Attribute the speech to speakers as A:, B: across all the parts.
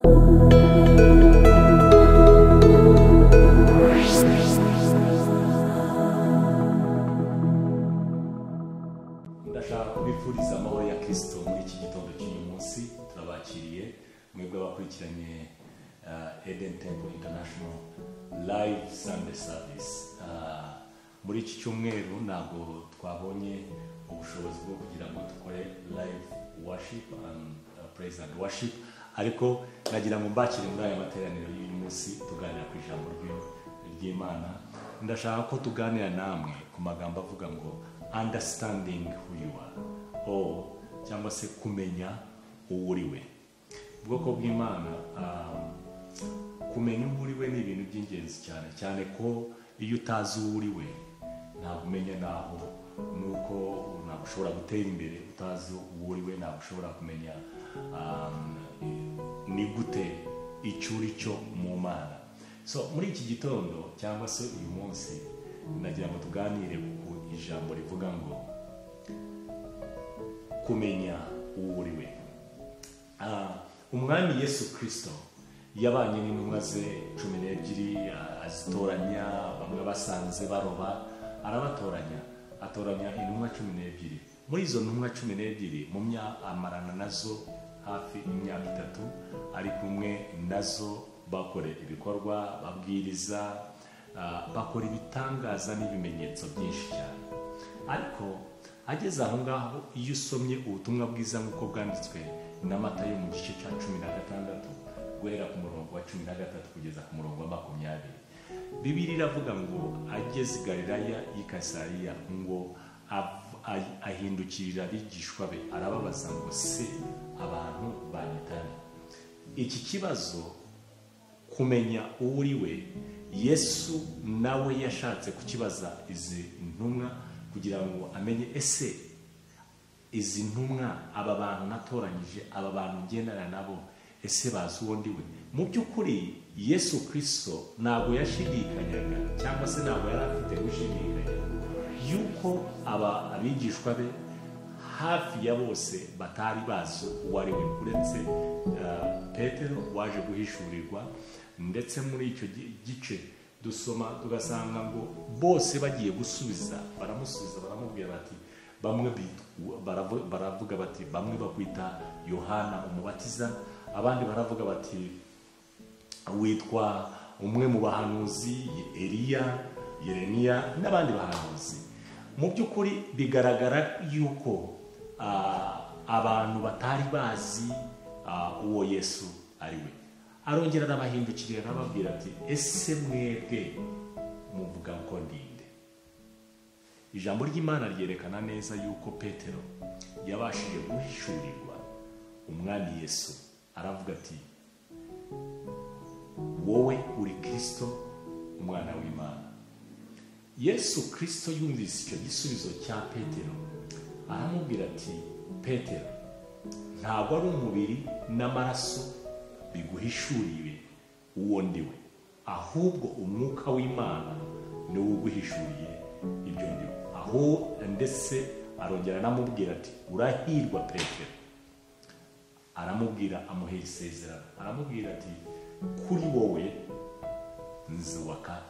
A: Ndashaka kubifuriza amahoro ya Kristo muri iki gitondo cy'uyu munsi. Turabakiriye mwebwe abakurikiranye Eden Temple International Live Sunday Service. Muri iki cyumweru ntabwo twabonye ubushobozi bwo kugira ngo dukore live worship and praise and worship, ariko nagira ngo mbakire muri aya materaniro y'uyu munsi tuganira ku ijambo ry'Imana. Ndashaka ko tuganira namwe ku magambo avuga ngo understanding who you are, cyangwa se kumenya uwo uriwe. Ubwoko bw'Imana, kumenya uwo uriwe ni ibintu by'ingenzi cyane cyane ko iyo utazi uwo uriwe ntabwo umenya naho, nuko ntabwo ushobora gutera imbere utazi uwo uriwe, ntabwo ushobora kumenya ni gute icyo uri cyo mu Mana. So muri iki gitondo cyangwa se uyu munsi nagira ngo tuganire ku ijambo rivuga ngo kumenya uwo uriwe. Umwami Yesu Kristo yabanye n'intumwa ze 12, azitoranya, bamwe basanze baroba arabatoranya, atoranya intumwa 12. Muri izo ntumwa 12 amarana nazo hafi imyaka 3, ari kumwe nazo bakora ibikorwa, babwiriza, bakora ibitangaza n'ibimenyetso byinshi cyane. Ariko ageze aho ngaho, iyo usomye ubutumwa bwiza nk'uko bwanditswe na Matayo mu gice cya 16 guhera ku murongo wa 13 kugeza ku murongo wa 20, Bibiliya iravuga ngo ageze i Galilaya y'i Kayisariya ngo ahindukirira abigishwa be arababaza ngo se abantu banyitane. Iki kibazo kumenya uwo uriwe, Yesu nawe yashatse kukibaza izi ntumwa kugira ngo amenye ese izi ntumwa, aba bantu natoranyije, aba bantu ngendana nabo, ese bazi uwo ndiwe. Mu by'ukuri Yesu Kristo ntabwo yashidikanyaga cyangwa se ntabwo yari afite gushidikanya yuko abigishwa be hafi ya bose batari bazi uwo ari we, uretse Petero waje guhishurirwa. Ndetse muri icyo gice dusoma tugasanga ngo bose bagiye gusubiza, baramubwira bati, bamwe baravuga bati bamwe bakwita Yohana umubatiza, abandi baravuga bati witwa umwe mu bahanuzi, Eliya, Yeremiya n'abandi bahanuzi. Mu by'ukuri bigaragara yuko abantu batari bazi uwo Yesu ari we. Arongera arabahindukirira arababwira ati ese mwebwe muvuga ko ndinde? Ijambo ry'Imana ryerekana neza yuko Petero yabashije guhishurirwa umwami Yesu. Aravuga ati wowe uri Kristo, umwana w'Imana. Yesu Kristo yumvise icyo gisubizo cya Petero, aramubwira ati Petero, ntabwo ari umubiri n'amaraso biguhishuriye uwo ndiwe, ahubwo umwuka w'Imana niwo uguhishuriye ibyo ndiwe. Aho ndetse arongera anamubwira ati urahirwa Petero. Aramubwira, amuhera isezerano, aramubwira ati kuri wowe nzubaka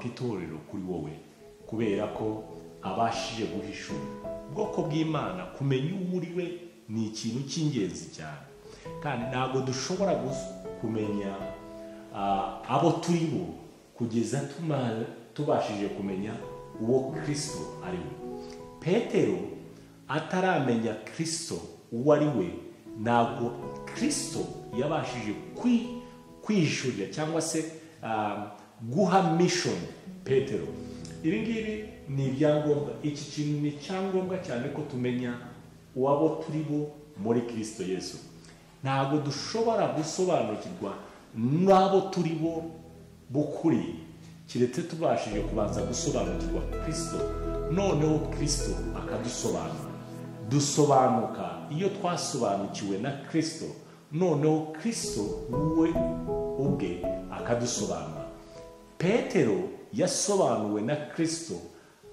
A: itorero kuri wowe, kubera ko abashije guhishura. Ubwoko bw'Imana, kumenya uwo uriwe ni ikintu cy'ingenzi cyane, kandi ntabwo dushobora kumenya abo turi bo kugeza tubashije kumenya uwo Kristo ari we. Petero ataramenya Kristo uwo ari we, ntabwo Kristo yabashije kwishurira cyangwa se guha mission Petero. Ibi ngibi ni ibyangombwa. Iki kintu ni cyangombwa cyane ko tumenya uwabo turi bo muri Kristo Yesu. Ntabwo dushobora gusobanukirwa n'abo turi bo bukuri kiretse tubashije kubanza gusobanukirwa Kristo, noneho Kristo akadusobanura. Dusobanuka iyo twasobanukiwe na Kristo, noneho Kristo we ubwe akadusobanura. Petero yasobanuwe na Kristo,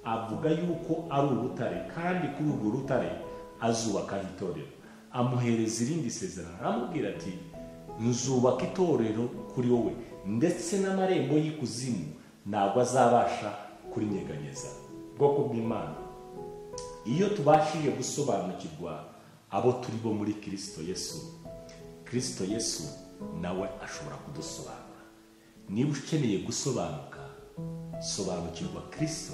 A: avuga yuko ari urutare, kandi kuri urwo rutare azubaka itorero. amuhereza irindi sezerano, aramubwira ati nzubaka itorero kuri wowe, ndetse n'amarembo y'ikuzimu ntabwo azabasha kurinyeganyeza. Bwoko bw'Imana, iyo tubashije gusobanukirwa abo turi bo muri Kristo Yesu, Kristo Yesu nawe ashobora kudusobanura. Niba ukeneye gusobanuka, sobanukirwa Kristo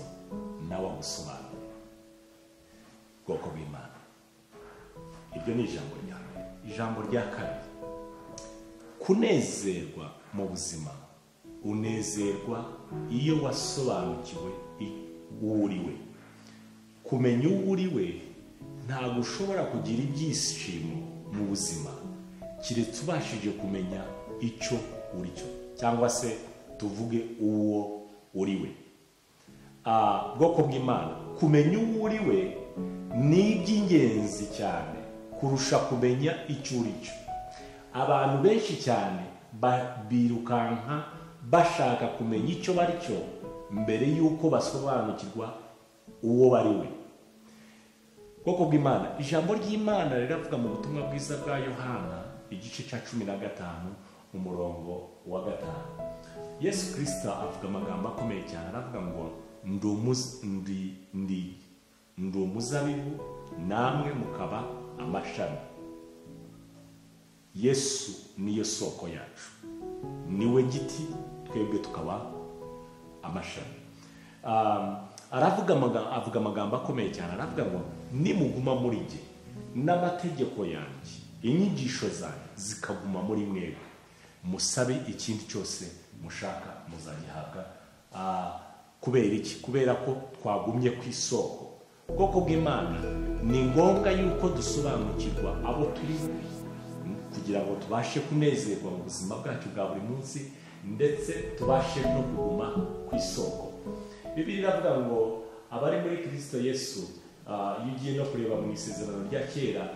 A: nawe agusobanura. Bwoko bw'Imana, iryo ni ijambo rya mbere. Ijambo rya kabiri, kunezerwa mu buzima. Unezerwa iyo wasobanukiwe uwo uri we. Kumenya uwo uri we, ntabwo ushobora kugira ibyishimo mu buzima kiretse ubashije kumenya icyo uri cyo, cyangwa se tuvuge uwo uri we. Bwoko bw'Imana, kumenya uwo uri we ni iby'ingenzi cyane kurusha kumenya icyo uri cyo. Abantu benshi cyane birukanka bashaka kumenya icyo bari cyo mbere y'uko basobanukirwa uwo bari we. Bwoko bw'Imana, ijambo ry'Imana riravuga mu butumwa bwiza bwa Yohana igice cya 15 umurongo wa 5. Yesu Kristo avuga amagambo akomeye cyane, aravuga ngo ndi umuzabibu, namwe mukaba amashami. Yesu niyo soko yacu, niwe giti, twebwe tukaba amashami. Avuga amagambo akomeye cyane, aravuga ngo nimuguma muri jye n'amategeko yanjye, inyigisho zanjye zikaguma muri mwebwe, musabe ikindi cyose mushaka muzagihabwa. Kubera iki? Kubera ko twagumye ku isoko. Ubwoko bw'Imana, ni ngombwa yuko dusobanukirwa abo turi kugira ngo tubashe kunezerwa mu buzima bwacu bwa buri munsi, ndetse tubashe no kuguma ku isoko. Bibiliya iravuga ngo abari muri Kristo Yesu, iyo ugiye no kureba mu isezerano rya kera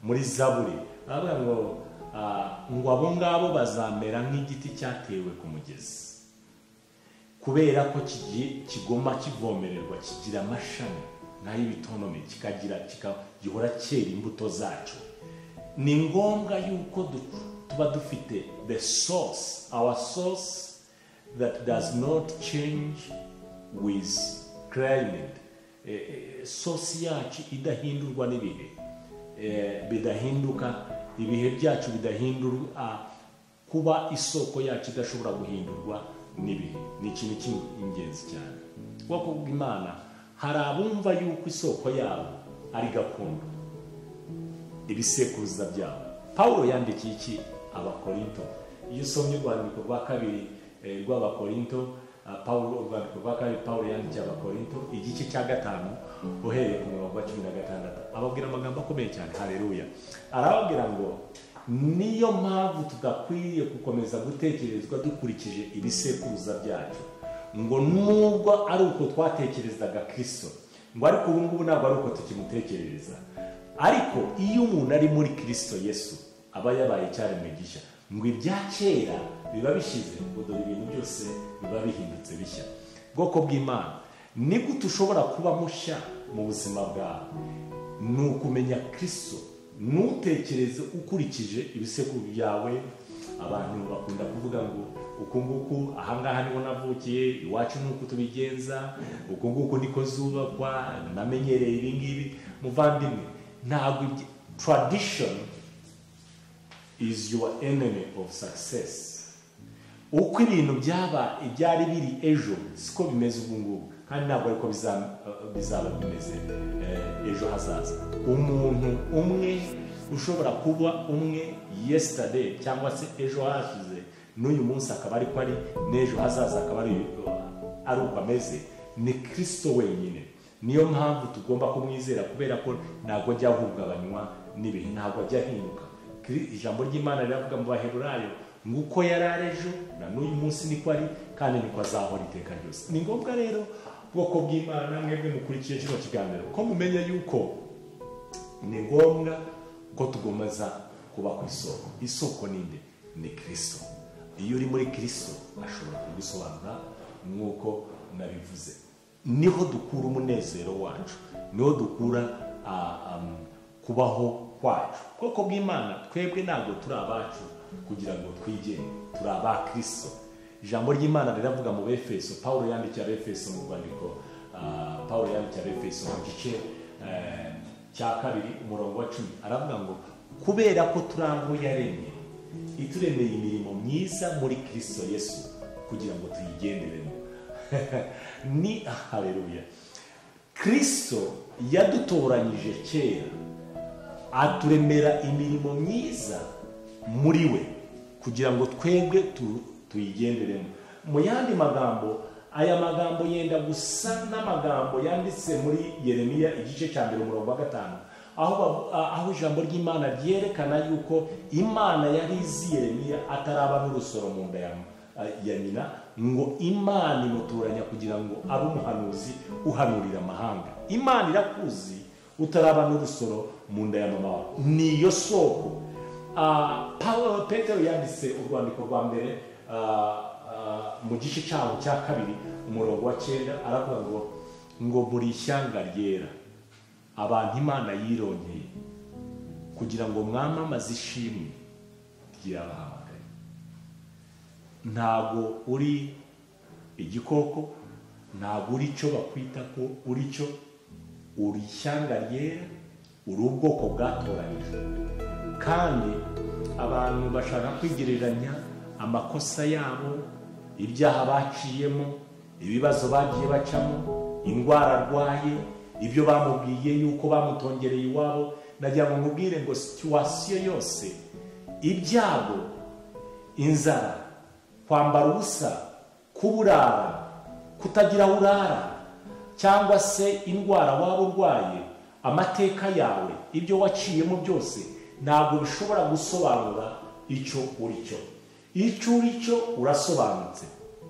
A: muri Zaburi, aravuga ngo abo ngabo bazamera nk'igiti cyatewe ku mugezi, kubera ko kigoma kivomererwa, kigira amashami nk'ay'ibitonome, gihora cyera imbuto zacyo. Ni ngombwa yuko tuba dufite the source, our source that does not change with climate. Source yacu idahindurwa n'ibihe, bidahinduka, ibihe byacu bidahindurwa, kuba isoko yacu idashobora guhindurwa n'ibihe ni ikintu cy'ingenzi cyane. Bwoko bw'Imana, hari abumva yuko isoko yabo ari gakondo, ibisekuruza byabo. Pawulo yandikiye iki Abakorinto? Iyo usomye urwandiko rwa kabiri rw'Abakorinto, Pawulo yandikiye Abakorinto igice cya 5 uhereye ku murongo wa 16, ababwira amagambo akomeye cyane. Haleluya! Arababwira ngo niyo mpamvu tudakwiriye gukomeza gutekerezwa dukurikije ibisekuruza byacu, ngo nubwo ari uko twatekerezaga Kristo, ngo ariko ubu ngubu ntabwo ari uko tukimutekereza. Ariko iyo umuntu ari muri Kristo Yesu, aba yabaye icyaremwe gishya, ngo ibya kera biba bishize, ngo dore ibintu byose biba bihindutse bishya. Bwoko bw'Imana, ni gute ushobora kuba mushya mu buzima bwawe? Ni ukumenya Kristo, ntutekereze ukurikije ibisekuru byawe. Abantu bakunda kuvuga ngo uku nguku, ahangaha niho navukiye, iwacu nuko tubigenza, uku nguku niko zubakwa, namenyereye ibi ngibi. Muvandimwe, ntabwo tradition is your enemy of success. Uko ibintu ibyari biri ejo siko bimeze ubu ngubu, kandi ntabwo ariko bizaba bimeze ejo hazaza. Umuntu umwe ushobora kuba umwe yesterday cyangwa se ejo hashize, n'uyu munsi akaba ariko ari, n'ejo hazaza akaba ari uko ameze, ni Kristo wenyine. Niyo mpamvu tugomba kumwizera, kubera ko ntabwo ajya ahungabanywa n'ibihe, ntabwo ajya ahinduka. Ijambo ry'Imana riravuga mu Baheburayo ngo uko yari ari ejo na n'uyu munsi niko ari, kandi niko azahora iteka ryose. Ni ngombwa rero, bwoko bw'Imana, mwebwe mukurikiye kino kiganiro, ko mumenya yuko ni ngombwa ko tugomeza kuba ku isoko. Isoko ninde? Ni Kristo. Iyo uri muri Kristo ashobora kugusobanura nk'uko nabivuze. niho dukura umunezero wacu, niho dukura kubaho kwacu. Ubwoko bw'Imana twebwe ntabwo turi abacu kugira ngo twigenge, turi aba Kristo. Ijambo ry'Imana riravuga mu Befeso, Paulo yandikiye Abefeso mu rwandiko, Paulo yandikiye Abefeso mu gice cya 2 umurongo wa 10, aravuga ngo kubera ko turi abo yaremye, ituremeye imirimo myiza muri Kristo Yesu kugira ngo tuyigenderemo. Ni haleluya. Kristo yadutoranyije kera, aturemera imirimo myiza muri we kugira ngo twebwe tuyigenderemo. Mu yandi magambo, aya magambo yenda gusa n'amagambo yanditse muri Yeremiya igice cya 1 umurongo wa 5, aho ijambo ry'Imana ryerekana yuko Imana yari izi Yeremiya ataraba n'urusoro mu nda ya nyina, ngo Imana imutoranya kugira ngo abe umuhanuzi uhanurira amahanga. Imana irakuzi utaraba n'urusoro mu nda ya mama wawe. Niyo soko. Petero yanditse urwandiko rwa mbere mu gice cyawo cya 2 umurongo wa 9, aravuga ngo muri ishyanga ryera, abantu Imana yirongeye kugira ngo mwamamaze ishimwe ry'abahamagaye. Ntabwo uri igikoko, ntabwo uri cyo bakwita ko uri cyo, uri ishyanga ryera, uri ubwoko bwatoranijwe. Kandi abantu bashaka kwigereranya amakosa yabo, ibyaha baciyemo, ibibazo bagiye bacamo, indwara arwaye, ibyo bamubwiye yuko bamutongereye iwabo. Nagira ngo mubwire ngo situation yose, ibyago, inzara, kwambara ubusa, kuburara, kutagira urara, cyangwa se indwara waba urwaye, amateka yawe, ibyo waciyemo byose ntabwo bishobora gusobanura icyo uri cyo. Icyo uri cyo urasobanutse.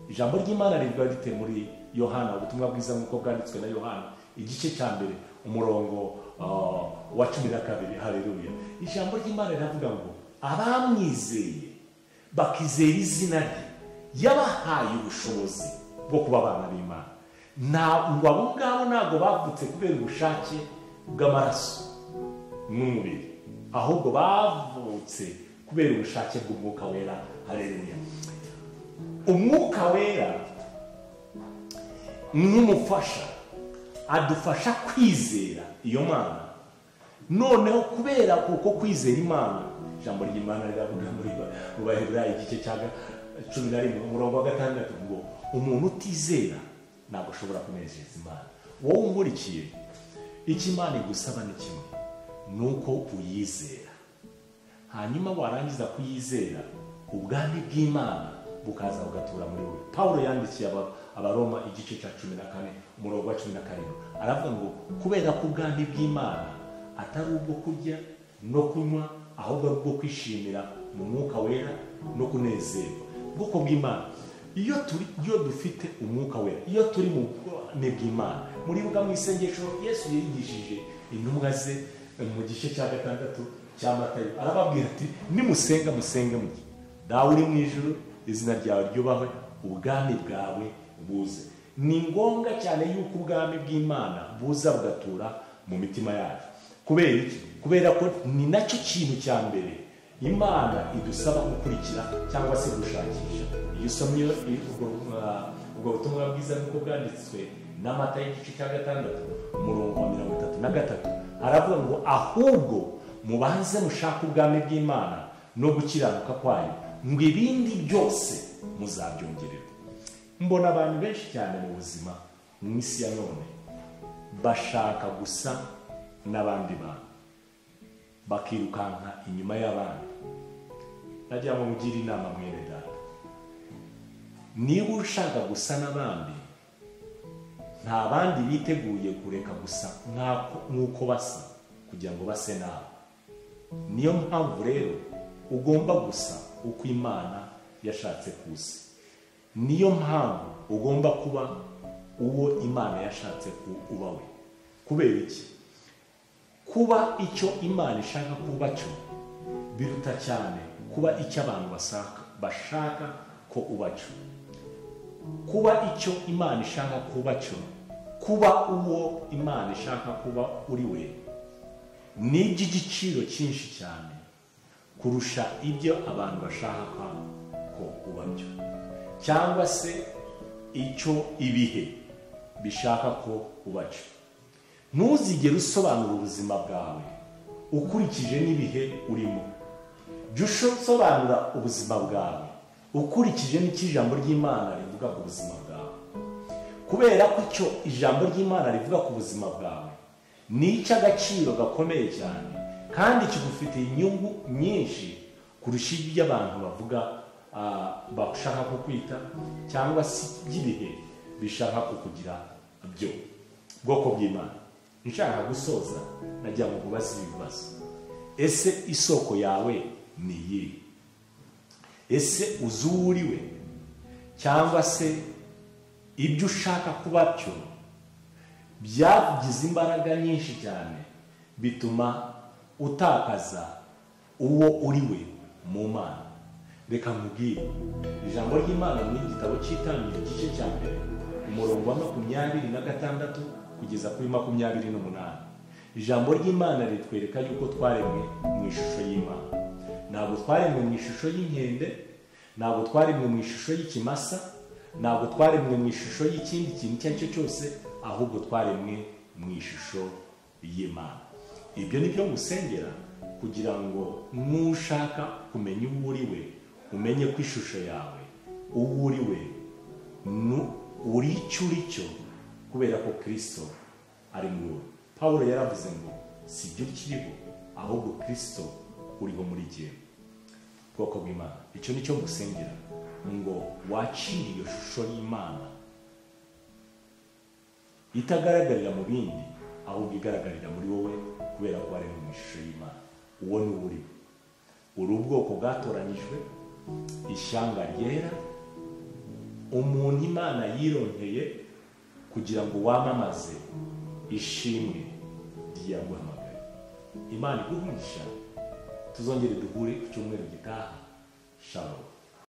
A: Ijambo ry'Imana rivuga rite muri Yohana, ubutumwa bwiza nk'uko bwanditswe na Yohana igice cya 1 umurongo wa 12. Haleluya. Ijambo ry'Imana riravuga ngo abamwizeye bakizera izina rye yabahaye ubushobozi bwo kuba abana b'Imana. Ntabwo abo ngabo ntabwo bavutse kubera ubushake bw'amaraso n'umubiri, ahubwo bavutse kubera ubushake bw'Umwuka Wera. Haleluya. Umwuka Wera n'umufasha adufasha kwizera iyo Mana. Noneho kubera kuko kwizera Imana, ijambo ry'Imana riravuga muri Baheburayo igice cya 11 umurongo wa 6 ngo umuntu utizera ntabwo ashobora kunezeza Imana. Wowe umurikiye, icyo Imana igusaba ni kimwe, nuko uyizera. Hanyuma warangiza kuyizera, ubwami bw'Imana bukaza bugatura muri wowe. Paulo yandikiye Abaroma igice cya 14 umurongo wa 17, aravuga ngo kubera ko ubwami bw'Imana atari ubwo kurya no kunywa, ahubwo ari ubwo kwishimira mu Mwuka Wera no kunezerwa. Ubwoko bw'Imana, iyo dufite Umwuka Wera, iyo turi mu bwami bw'Imana, muri buga mu isengesho Yesu yigishije intumwa ze mu gice cya 6 cya Matayo, arababwira ati nimusenga musenge muti dawe uri mu ijuru, izina ryawe ryubahwe, ubwami bwawe buze. Ni ngombwa cyane yuko ubwami bw'Imana buza bugatura mu mitima yacu. Kubera iki? Kubera ko ni nacyo kintu cya mbere Imana idusaba gukurikira cyangwa se gushakisha. Iyo usomye ubwo butumwa bwiza nk'uko bwanditswe na Matayo igice cya 6 umurongo wa 33, aravuga ngo ahubwo mubanze mushaka ubwami bw'Imana no gukiranuka kwayo, ngo ibindi byose muzabyongererwa. Mbona abantu benshi cyane mu buzima mu isi ya none bashaka gusa n'abandi bantu, bakirukanka inyuma y'abandi. Nagira ngo mugire inama mwene data, niba ushaka gusa n'abandi, nta bandi biteguye kureka gusa nk'uko basa kugira ngo base nawe. Niyo mpamvu rero ugomba gusa uko Imana yashatse kusa. Niyo mpamvu ugomba kuba uwo Imana yashatse uba we. Kubera iki? Kuba icyo Imana ishaka kuba cyo biruta cyane kuba icyo abantu bashaka ko uba cyo. Kuba icyo Imana ishaka kuba cyo kuba uwo Imana ishaka kuba uri we ni iby'igiciro cyinshi cyane kurusha ibyo abantu bashaka ko uba byo, cyangwa se icyo ibihe bishaka ko uba cyo. Ntuzigere usobanura ubuzima bwawe ukurikije n'ibihe urimo. Jya usobanura ubuzima bwawe ukurikije n'icyo ijambo ry'Imana rivuga ku buzima bwawe, kubera ko icyo ijambo ry'Imana rivuga ku buzima bwawe ni icy'agaciro gakomeye cyane kandi kigufitiye inyungu nyinshi kurusha ibyo abantu bavuga bashaka kukwita cyangwa se iby'ibihe bishaka kukugira byo. Bwoko bw'Imana, nshaka gusoza najya mu kubaza ibibazo. Ese isoko yawe ni iyihe? Ese uzi uwo uri we, cyangwa se ibyo ushaka kuba byo byagize imbaraga nyinshi cyane bituma utakaza uwo uri we mu Mana? Reka nkubwire, ijambo ry'Imana mu gitabo cy'Itangiriro igice cya mbere umurongo wa 26 kugeza kuri 28, ijambo ry'Imana ritwereka yuko twaremwe mu ishusho y'Imana. Ntabwo twaremwe mu ishusho y'inkende, ntabwo twaremwe mu ishusho y'ikimasa, ntabwo twaremwe mu ishusho y'ikindi kintu icyo ari cyo cyose, ahubwo twaremwe mu ishusho y'Imana. Ibyo ni byo ngusengera kugira ngo nushaka kumenya uwo uri we, umenye ko ishusho yawe uwo uri we uri icyo uri cyo kubera ko Kristo ari muri wowe. Pawulo yaravuze ngo si ibyo kiriho ahubwo Kristo uriho muri jyewe. Bwoko bw'Imana, icyo ni cyo ngusengera ngo wakire iyo shusho y'Imana itagaragarira mu bindi ahubwo igaragarira muri wowe kubera ko ari mu ishusho y'Imana. Uwo ni uri we. Uri ubwoko bwatoranyijwe, ishyanga ryera, umuntu Imana yironkeye kugira ngo wamamaze ishimwe ryaguhamagaye. Imana iguhe umugisha. Tuzongere duhure ku cyumweru gitaha. Shalom.